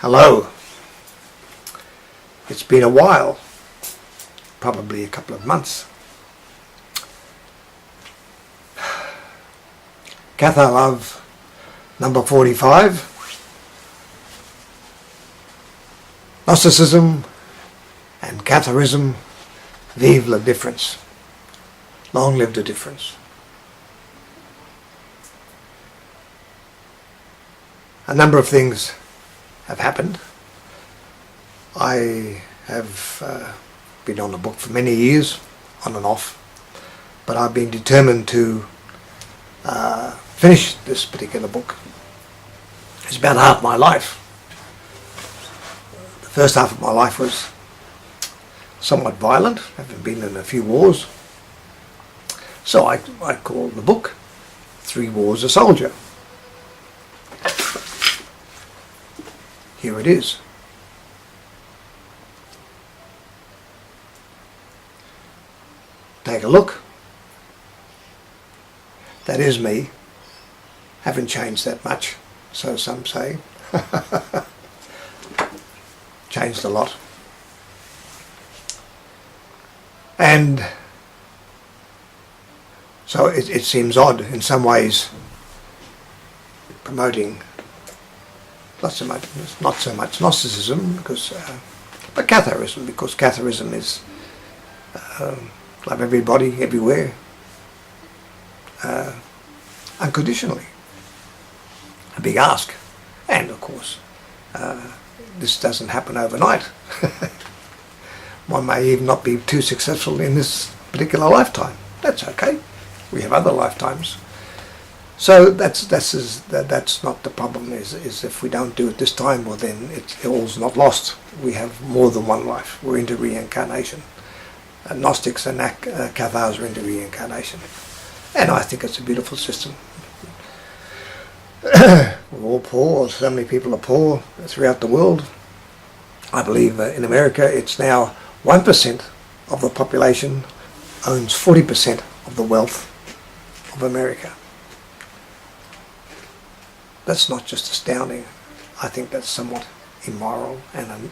Hello. It's been a while, probably a couple of months. Cathar Love, number 45. Gnosticism and Catharism, vive la difference. Long live the difference. A number of things have happened. I have been on the book for many years, on and off, but I've been determined to finish this particular book. It's about half my life. The first half of my life was somewhat violent, having been in a few wars. So I call the book 3 Wars a Soldier. Here it is. Take a look. That is me. Haven't changed that much, so some say. Changed a lot. And so it seems odd in some ways promoting not so much Gnosticism, but Catharism, because Catharism is love everybody, everywhere, unconditionally. A big ask. And of course, this doesn't happen overnight. One may even not be too successful in this particular lifetime. That's okay. We have other lifetimes. So that's not the problem. Is if we don't do it this time, well then it's all's not lost. We have more than one life. We're into reincarnation. Gnostics and Cathars are into reincarnation, and I think it's a beautiful system. We're all poor. So many people are poor throughout the world. I believe in America it's now 1% of the population owns 40% of the wealth of America. That's not just astounding. I think that's somewhat immoral and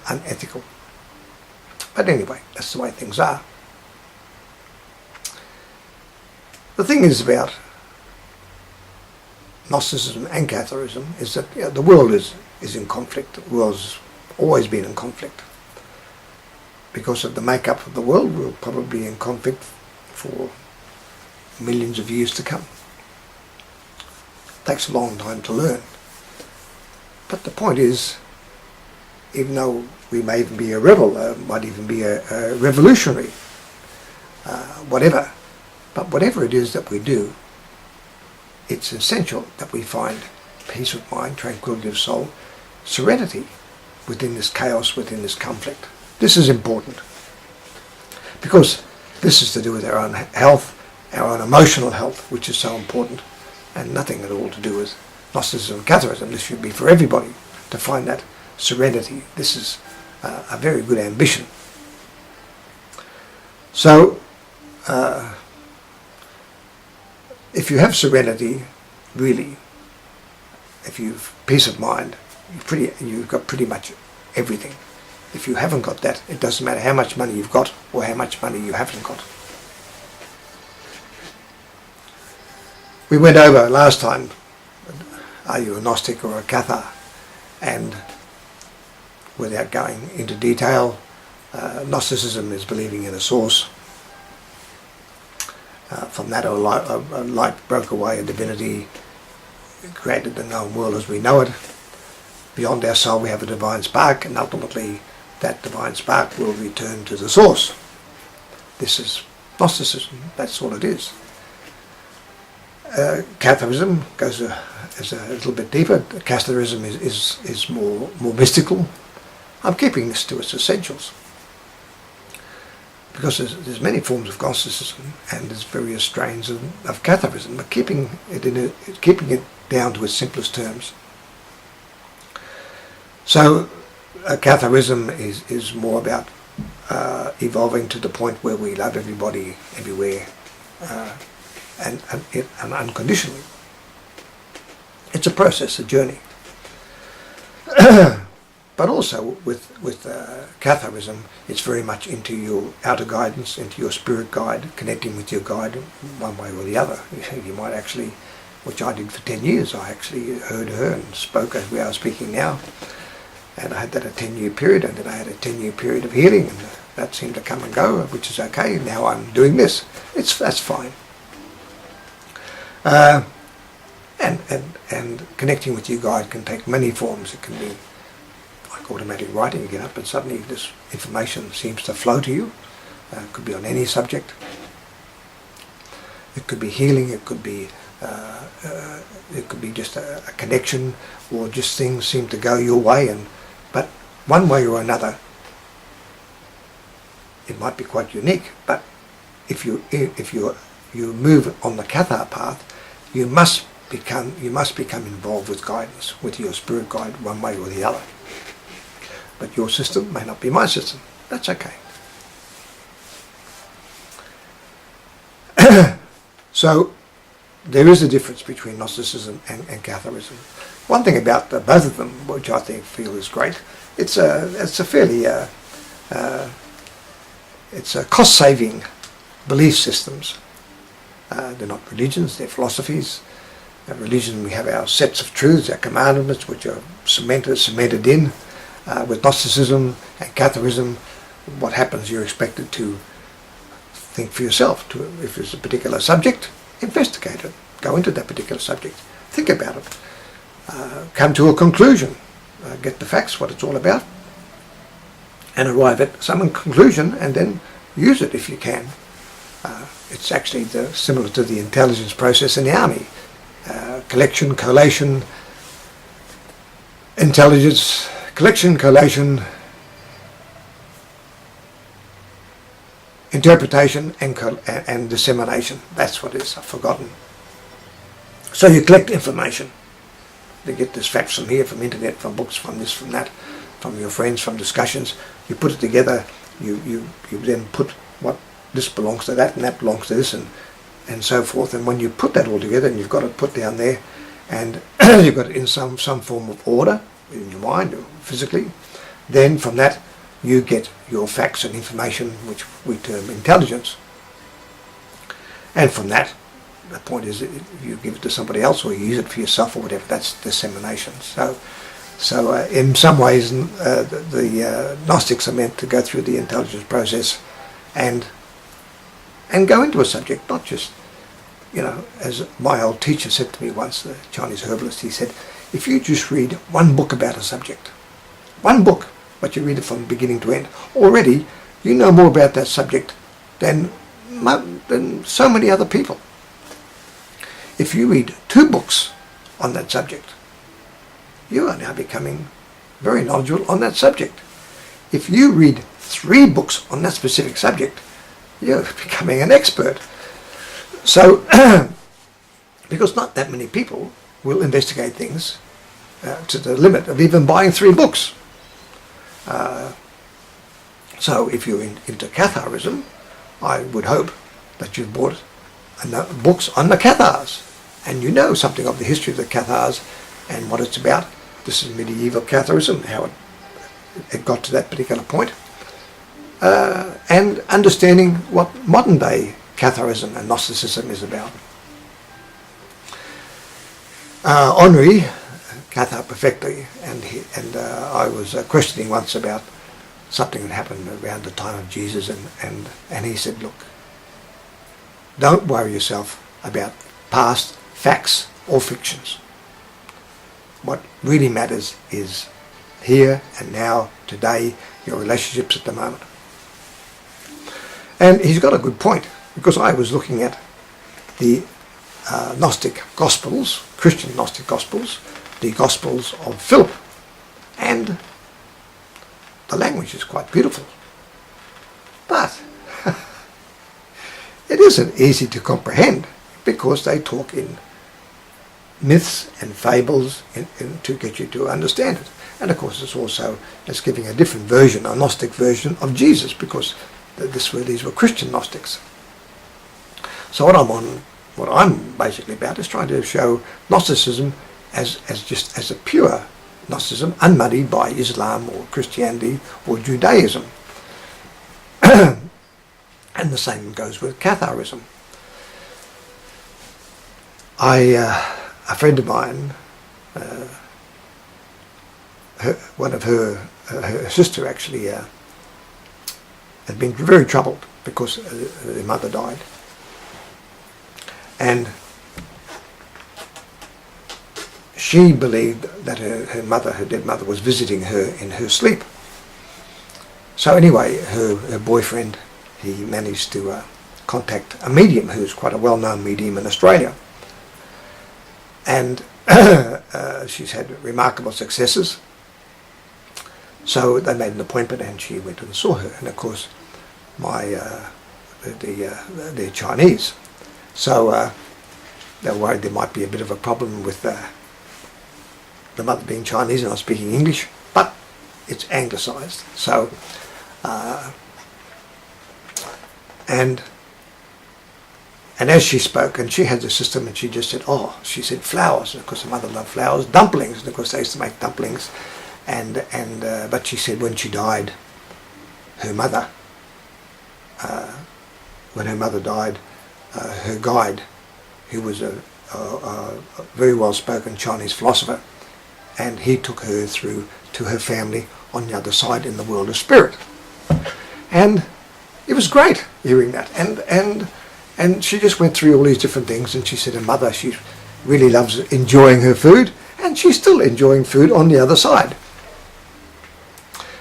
unethical. But anyway, that's the way things are. The thing is about Gnosticism and Catharism is that the world is in conflict. The world's always been in conflict. Because of the makeup of the world, we'll probably be in conflict for millions of years to come. Takes a long time to learn. But the point is, even though we may even be a rebel, might even be a revolutionary, whatever, but whatever it is that we do, it's essential that we find peace of mind, tranquility of soul, serenity within this chaos, within this conflict. This is important because this is to do with our own health, our own emotional health, which is so important, and nothing at all to do with Gnosticism and Catharism. This should be for everybody to find that serenity. This is a very good ambition. So, if you have serenity, really, if you've peace of mind, you've got pretty much everything. If you haven't got that, it doesn't matter how much money you've got or how much money you haven't got. We went over last time, are you a Gnostic or a Cathar? And without going into detail, Gnosticism is believing in a source. From that, a light broke away, a divinity created the known world as we know it. Beyond our soul we have a divine spark, and ultimately that divine spark will return to the source. This is Gnosticism, that's all it is. Catharism is a little bit deeper. Catharism is more mystical. I'm keeping this to its essentials because there's many forms of Gnosticism and there's various strains of Catharism, but keeping it down to its simplest terms. So Catharism is more about evolving to the point where we love everybody, everywhere, and unconditionally. It's a process, a journey. But also with Catharism, it's very much into your outer guidance, into your spirit guide, connecting with your guide one way or the other. You might actually, which I did for 10 years, I actually heard her and spoke as we are speaking now. And I had that a 10-year period, and then I had a 10-year period of healing, and that seemed to come and go, which is okay. Now I'm doing this. That's fine. And connecting with your guide can take many forms. It can be like automatic writing. You get up and suddenly this information seems to flow to you. It could be on any subject. It could be healing. It could be just a connection, or just things seem to go your way. But one way or another, it might be quite unique. But if you move on the Cathar path, you must become involved with guidance, with your spirit guide, one way or the other. But your system may not be my system. That's okay. So there is a difference between Gnosticism and Catharism. One thing about both of them, which I feel is great, it's a fairly it's a cost-saving belief systems. They're not religions, they're philosophies. Religion, we have our sets of truths, our commandments, which are cemented in. With Gnosticism and Catharism, what happens, you're expected to think for yourself. If it's a particular subject, investigate it. Go into that particular subject. Think about it. Come to a conclusion. Get the facts, what it's all about, and arrive at some conclusion, and then use it if you can. It's actually similar to the intelligence process in the army. Collection, collation, intelligence, collection, collation, interpretation, and dissemination. That's what is forgotten. So you collect information. You get this facts from here, from internet, from books, from this, from that, from your friends, from discussions. You put it together. You then put what this belongs to that, and that belongs to this, and so forth. And when you put that all together, and you've got it put down there, and you've got it in some form of order in your mind or physically, then from that you get your facts and information, which we term intelligence. And from that, the point is that you give it to somebody else, or you use it for yourself, or whatever. That's dissemination. So in some ways, the Gnostics are meant to go through the intelligence process and go into a subject, not just, as my old teacher said to me once, the Chinese herbalist, he said, if you just read one book about a subject, one book, but you read it from beginning to end, already you know more about that subject than so many other people. If you read 2 books on that subject, you are now becoming very knowledgeable on that subject. If you read 3 books on that specific subject, you're becoming an expert. So, because not that many people will investigate things to the limit of even buying 3 books. So if you're into Catharism, I would hope that you've bought books on the Cathars, and you know something of the history of the Cathars and what it's about. This is medieval Catharism, how it got to that particular point. And understanding what modern day Catharism and Gnosticism is about. Henri, Cathar perfectly, and I was questioning once about something that happened around the time of Jesus, and he said, look, don't worry yourself about past facts or fictions. What really matters is here and now, today, your relationships at the moment. And he's got a good point, because I was looking at the Gnostic Gospels, Christian Gnostic Gospels, the Gospels of Philip, and the language is quite beautiful. But it isn't easy to comprehend, because they talk in myths and fables to get you to understand it. And of course it's giving a different version, a Gnostic version of Jesus, because these were Christian Gnostics. So what I'm basically about is trying to show Gnosticism as a pure Gnosticism, unmuddied by Islam or Christianity or Judaism. And the same goes with Catharism. A friend of mine, her sister actually had been very troubled because their mother died. And she believed that her dead mother, was visiting her in her sleep. So anyway, her boyfriend, he managed to contact a medium who's quite a well-known medium in Australia. And she's had remarkable successes. So they made an appointment and she went and saw her. And of course, they're Chinese. So they were worried there might be a bit of a problem with the mother being Chinese and not speaking English, but it's anglicised. So, and as she spoke, and she had a system, and she just said, she said flowers, and of course her mother loved flowers, dumplings, and of course they used to make dumplings, but she said when she died, her mother, when her mother died, her guide, who was a very well-spoken Chinese philosopher, and he took her through to her family on the other side in the world of spirit. And it was great hearing that. And she just went through all these different things, and she said her mother, she really loves enjoying her food, and she's still enjoying food on the other side.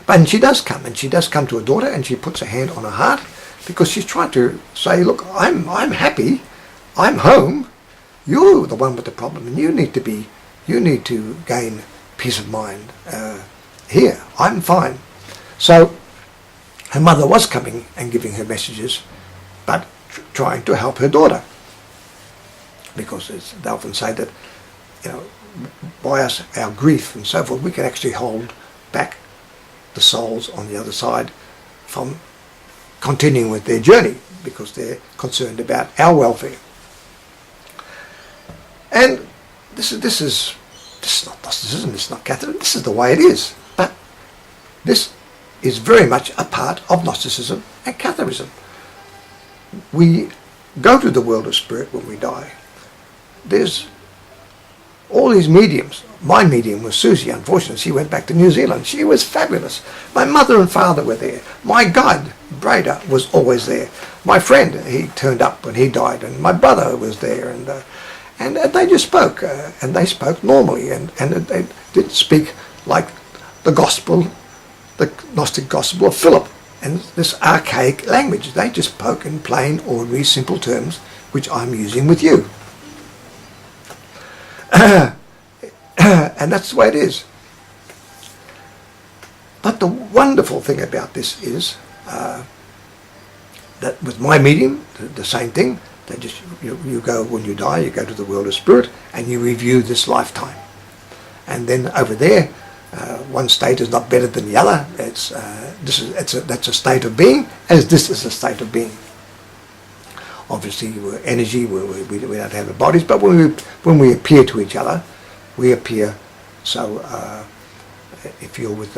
But she does come to her daughter, and she puts her hand on her heart, because she's trying to say, look, I'm happy, I'm home, you're the one with the problem, and you need to gain peace of mind. Here, I'm fine. So her mother was coming and giving her messages, but trying to help her daughter, because they often say that, by our grief and so forth, we can actually hold back the souls on the other side from continuing with their journey, because they're concerned about our welfare. And this is not Gnosticism, this is not Catharism, this is the way it is. But this is very much a part of Gnosticism and Catharism. We go to the world of spirit when we die. There's all these mediums. My medium was Susie, unfortunately. She went back to New Zealand. She was fabulous. My mother and father were there. My guide, Breda, was always there. My friend, he turned up when he died, and my brother was there, and they just spoke, and they spoke normally, and they didn't speak like the gospel, the Gnostic gospel of Philip, and this archaic language. They just spoke in plain, ordinary, simple terms, which I'm using with you. And that's the way it is. But the wonderful thing about this is that with my medium, the same thing. They just you go, when you die, you go to the world of spirit and you review this lifetime. And then over there, one state is not better than the other. That's a state of being, as this is a state of being. Obviously, we're energy. We don't have the bodies, but when we appear to each other, we appear. So if you're with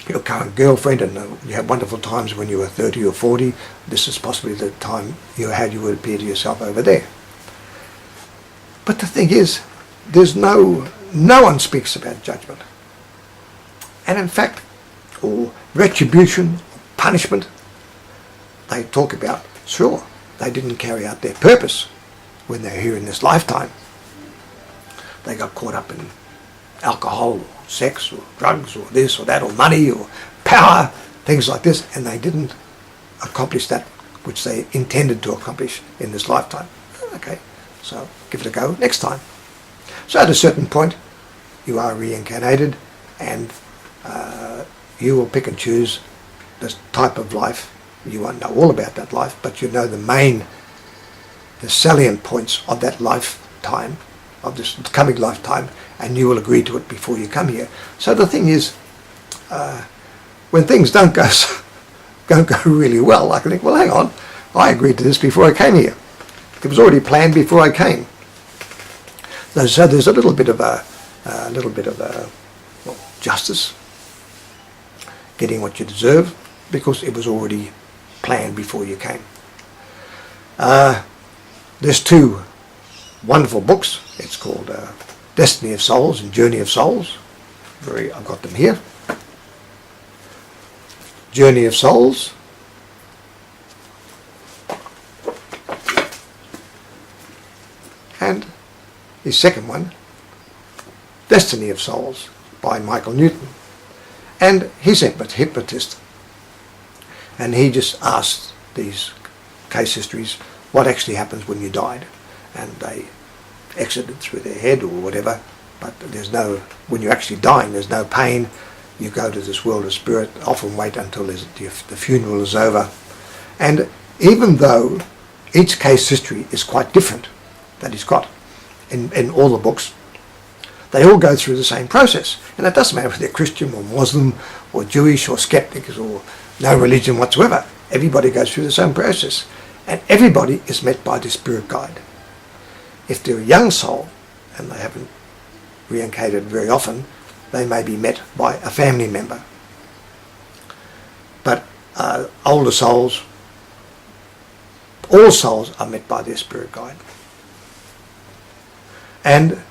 your current girlfriend and you had wonderful times when you were 30 or 40, this is possibly the time you would appear to yourself over there. But the thing is, no one speaks about judgment. And in fact, or retribution, or punishment, they talk about, sure, they didn't carry out their purpose when they're here in this lifetime. They got caught up in alcohol, or sex, or drugs, or this or that, or money, or power, things like this, and they didn't accomplish that which they intended to accomplish in this lifetime. Okay, so give it a go next time. So at a certain point, you are reincarnated, and you will pick and choose the type of life. You won't know all about that life, but you know the salient points of that lifetime, of this coming lifetime, and you will agree to it before you come here. So the thing is, when things don't go really well, I can think, well, hang on, I agreed to this before I came here. It was already planned before I came. So there's a little bit of a a little bit of justice, getting what you deserve, because it was already planned before you came. There's two wonderful books. It's called Destiny of Souls and Journey of Souls. I've got them here. Journey of Souls. And his second one, Destiny of Souls, by Michael Newton. And he's a hypnotist. And he just asked these case histories what actually happens when you died. And they exited through their head or whatever. But there's no, when you're actually dying, there's no pain. You go to this world of spirit, often wait until the funeral is over. And even though each case history is quite different that he's got in all the books, they all go through the same process. And it doesn't matter if they're Christian or Muslim or Jewish or skeptics or no religion whatsoever. Everybody goes through the same process. And everybody is met by the spirit guide. If they're a young soul and they haven't reincarnated very often, they may be met by a family member. But older souls, all souls are met by their spirit guide. And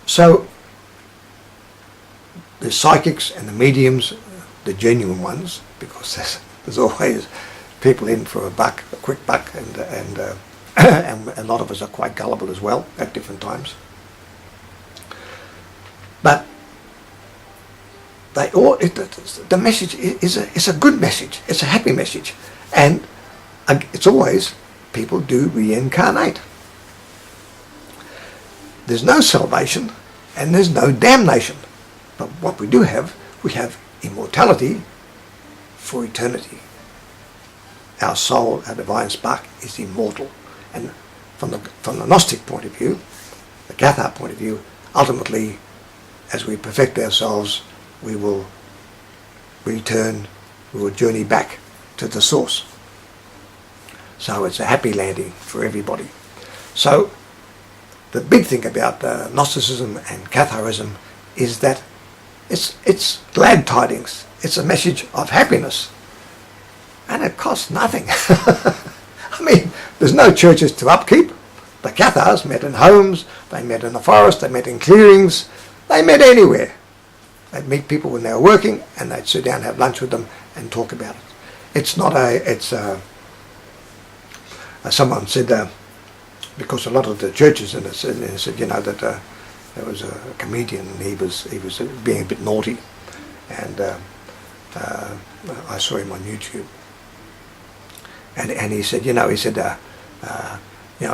so the psychics and the mediums, the genuine ones, because there's always people in for a quick buck, and a lot of us are quite gullible as well at different times. But they all, the message is a good message. It's a happy message, and it's always people do reincarnate. There's no salvation and there's no damnation. But what we have immortality for eternity. Our soul, our divine spark, is immortal. And from the Gnostic point of view, the Cathar point of view, ultimately, as we perfect ourselves, we will return, we will journey back to the source. So it's a happy landing for everybody. So the big thing about Gnosticism and Catharism is that it's glad tidings. It's a message of happiness. And it costs nothing. I mean, there's no churches to upkeep. The Cathars met in homes, they met in the forest, they met in clearings, they met anywhere. They'd meet people when they were working, and they'd sit down, have lunch with them, and talk about it. It's not someone said, because a lot of the churches, and it said, you know, that there was a comedian, and he was being a bit naughty, and I saw him on YouTube, and he said,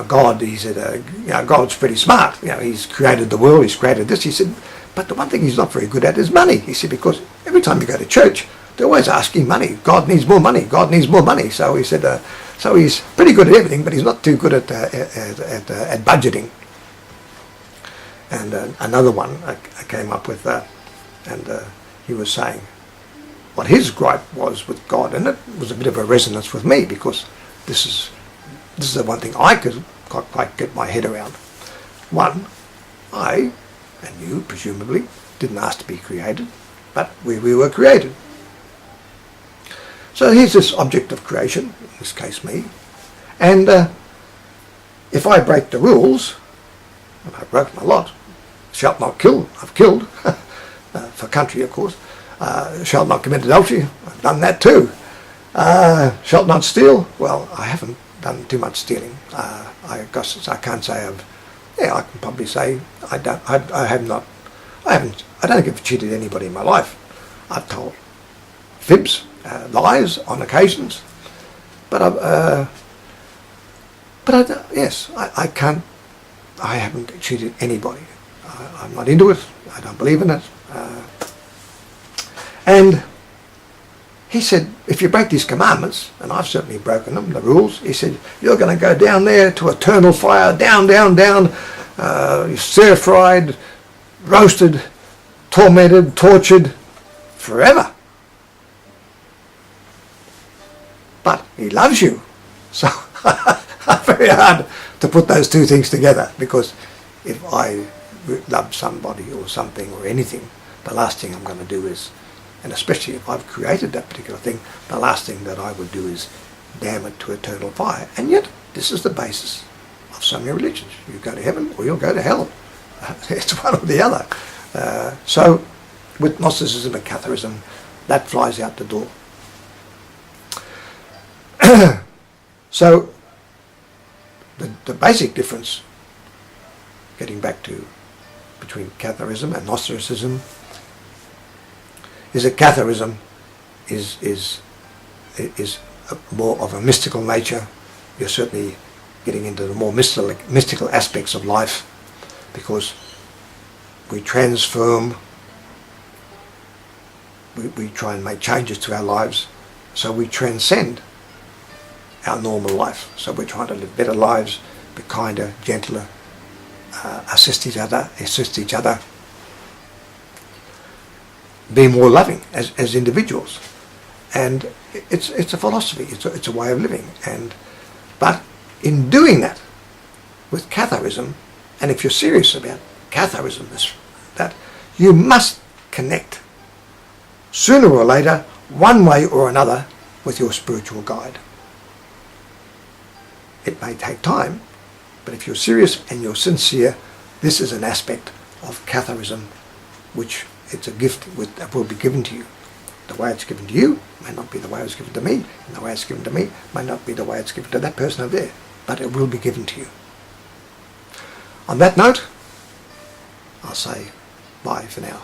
God, he said, God's pretty smart. He's created the world, he's created this. He said, but the one thing he's not very good at is money. He said, because every time you go to church, they're always asking money. God needs more money. God needs more money. So he said, so he's pretty good at everything, but he's not too good at budgeting. And another one I came up with, and he was saying what his gripe was with God, and it was a bit of a resonance with me, because this is the one thing I could quite get my head around. One, I, and you presumably, didn't ask to be created, but we were created. So here's this object of creation, in this case me, and if I break the rules, and I've broken a lot, shalt not kill, I've killed, for country of course, shalt not commit adultery, I've done that too, shalt not steal, well, I haven't done too much stealing. I can't say I can probably say I don't think I've cheated anybody in my life. I've told fibs, lies on occasions, but I haven't cheated anybody. I'm not into it. I don't believe in it. And he said, if you break these commandments, and I've certainly broken them, the rules, he said, you're going to go down there to eternal fire, down, stir-fried, roasted, tormented, tortured, forever. But he loves you. So very hard to put those two things together, because if I love somebody or something or anything, the last thing I'm going to do is, and especially if I've created that particular thing, the last thing that I would do is damn it to eternal fire. And yet, this is the basis of so many religions. You go to heaven or you'll go to hell. It's one or the other. So, with Gnosticism and Catharism, that flies out the door. So, the basic difference, getting back to between Catharism and Gnosticism, is that Catharism is more of a mystical nature. You're certainly getting into the more mystical aspects of life, because we transform, we try and make changes to our lives, so we transcend our normal life. So we're trying to live better lives, be kinder, gentler, assist each other, be more loving as individuals. And it's a philosophy, it's a way of living. But in doing that, with Catharism, and if you're serious about Catharism, that you must connect sooner or later, one way or another, with your spiritual guide. It may take time, but if you're serious and you're sincere, this is an aspect of Catharism which it's a gift that will be given to you. The way it's given to you may not be the way it's given to me, and the way it's given to me may not be the way it's given to that person over there, but it will be given to you. On that note, I'll say bye for now.